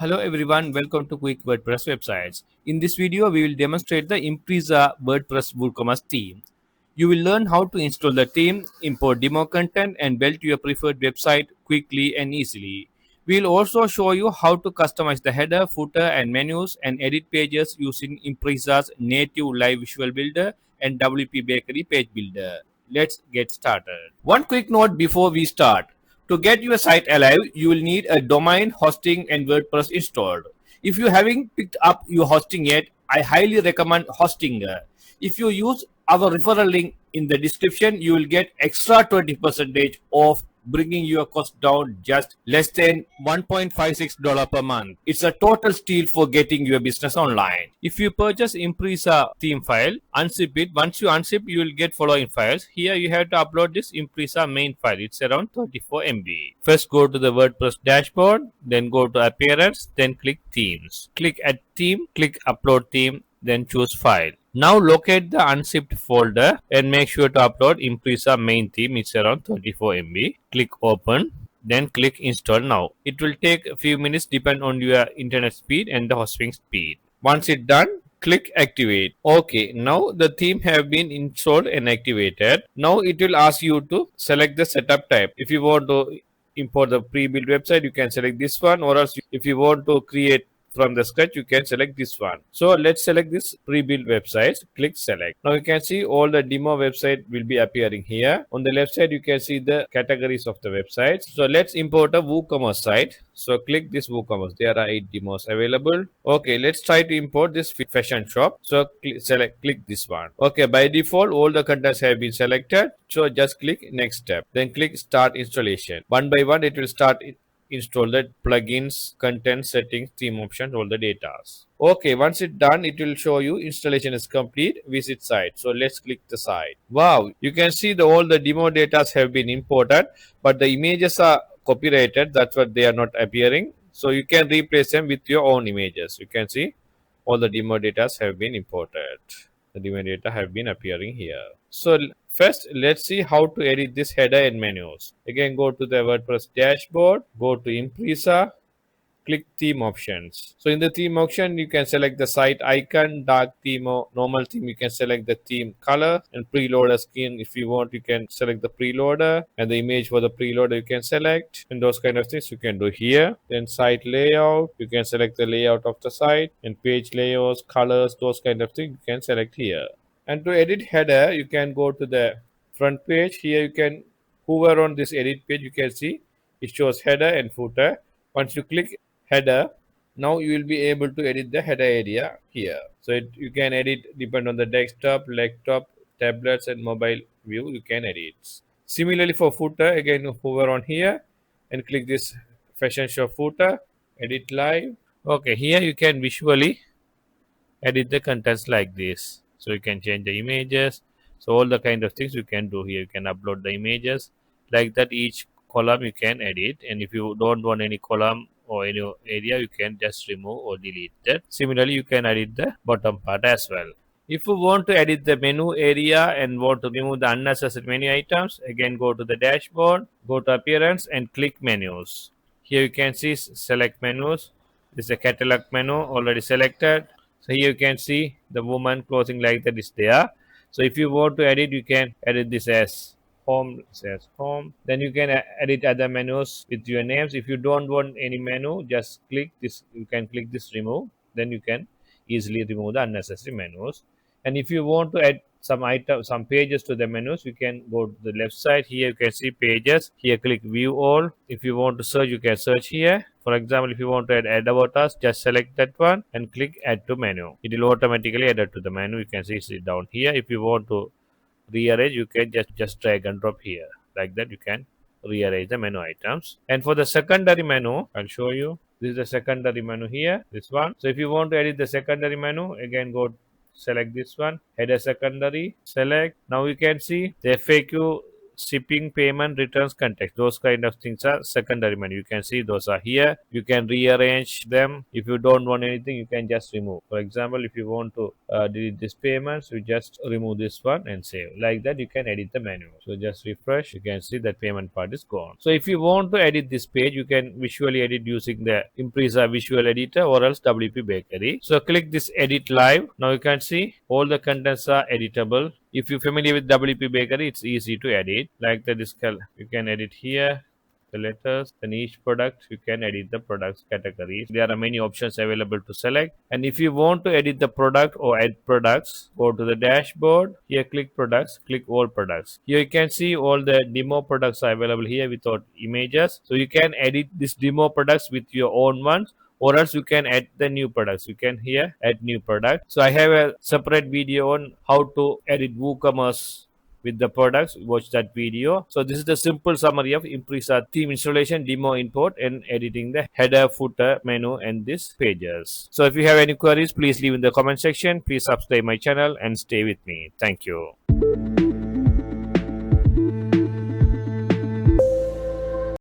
Hello everyone, welcome to Quick WordPress Websites. In this video, we will demonstrate the Impreza WordPress WooCommerce theme. You will learn how to install the theme, import demo content, and build your preferred website quickly and easily. We will also show you how to customize the header, footer, and menus and edit pages using Impreza's native live visual builder and WPBakery page builder. Let's get started. One quick note before we start. To get your site alive, you will need a domain, hosting, and WordPress installed. If you haven't picked up your hosting yet, I highly recommend Hostinger. If you use our referral link in the description, you will get extra 20% off, bringing your cost down just less than $1.56 per month. It's a total steal for getting your business online. If you purchase Impreza theme file, unzip it. Once you unzip, you will get following files. Here you have to upload this Impreza main file. It's around 34 MB. First go to the WordPress dashboard, then go to appearance, then click themes. Click add theme, click upload theme, then choose file. Now locate the unzipped folder and make sure to upload Impreza main theme. It's around 34 MB. Click open, then click install now. It will take a few minutes depend on your internet speed and the hosting speed. Once it's done, click activate. Okay, now the theme have been installed and activated. Now it will ask you to select the setup type. If you want to import the pre-built website, you can select this one, or else if you want to create from the scratch, you can select this one. So let's select this pre-built website. Click select. Now you can see all the demo website will be appearing here. On the left side, you can see the categories of the websites. So let's import a WooCommerce site. So click this WooCommerce. There are 8 demos available. Okay, let's try to import this fashion shop. So click this one. Okay, by default, all the contents have been selected. So just click next step. Then click start installation. One by one, it will start install the plugins, content settings, theme options, all the data. Okay, once it's done, it will show you installation is complete. Visit site. So let's click the site. Wow, you can see all the demo data have been imported, but the images are copyrighted. That's what they are not appearing. So you can replace them with your own images. You can see all the demo data have been imported. The demo data have been appearing here. So first, let's see how to edit this header and menus. Again, go to the WordPress dashboard, go to Impreza, click theme options. So in the theme option, you can select the site icon, dark theme or normal theme. You can select the theme color and preloader skin. If you want, you can select the preloader, and the image for the preloader you can select, and those kind of things you can do here. Then site layout, you can select the layout of the site, and page layouts, colors, those kind of things you can select here. And to edit header, you can go to the front page. Here you can hover on this edit page. You can see it shows header and footer. Once you click header, now you will be able to edit the header area here. So you can edit depend on the desktop, laptop, tablets, and mobile view. You can edit. Similarly for footer, again hover on here and click this fashion show footer, edit live. Okay, here you can visually edit the contents like this. So you can change the images. So all the kind of things you can do here. You can upload the images like that. Each column you can edit, and if you don't want any column or any area, you can just remove or delete that. Similarly, you can edit the bottom part as well. If you want to edit the menu area and want to remove the unnecessary menu items, again go to the dashboard, go to appearance, and click menus. Here you can see select menus. This is a catalog menu already selected. So here you can see the woman clothing like that is there. So if you want to edit, you can edit this as home, says home. Then you can edit other menus with your names. If you don't want any menu, just click this. You can click this remove. Then you can easily remove the unnecessary menus. And if you want to add some pages to the menus, you can go to the left side. Here you can see pages. Here click view all. If you want to search, you can search here. For example, if you want to add about us, just select that one and click add to menu. It will automatically add it to the menu. You can see it down here. If you want to rearrange, you can just drag and drop here. Like that, you can rearrange the menu items. And for the secondary menu, I'll show you. This is the secondary menu here, this one. So if you want to edit the secondary menu, again select this one, header secondary, select. Now you can see the FAQ shipping, payment, returns, context. Those kind of things are secondary menu. You can see those are here. You can rearrange them. If you don't want anything, you can just remove. For example, if you want to delete this payments, you just remove this one and save. Like that, you can edit the menu. So just refresh. You can see that payment part is gone. So if you want to edit this page, you can visually edit using the Impreza visual editor or else WPBakery. So click this edit live. Now you can see all the contents are editable. If you're familiar with WPBakery, it's easy to edit. Like the discal, you can edit here the letters, then each product you can edit the products categories. There are many options available to select, and if you want to edit the product or add products, go to the dashboard. Here click products, click all products. Here you can see all the demo products are available here without images, so you can edit these demo products with your own ones, or else you can add the new products. You can here add new product. So I have a separate video on how to edit WooCommerce with the products. Watch that video. So this is the simple summary of Impreza theme installation, demo import, and editing the header, footer, menu, and these pages. So if you have any queries, please leave in the comment section. Please subscribe my channel and stay with me. Thank you.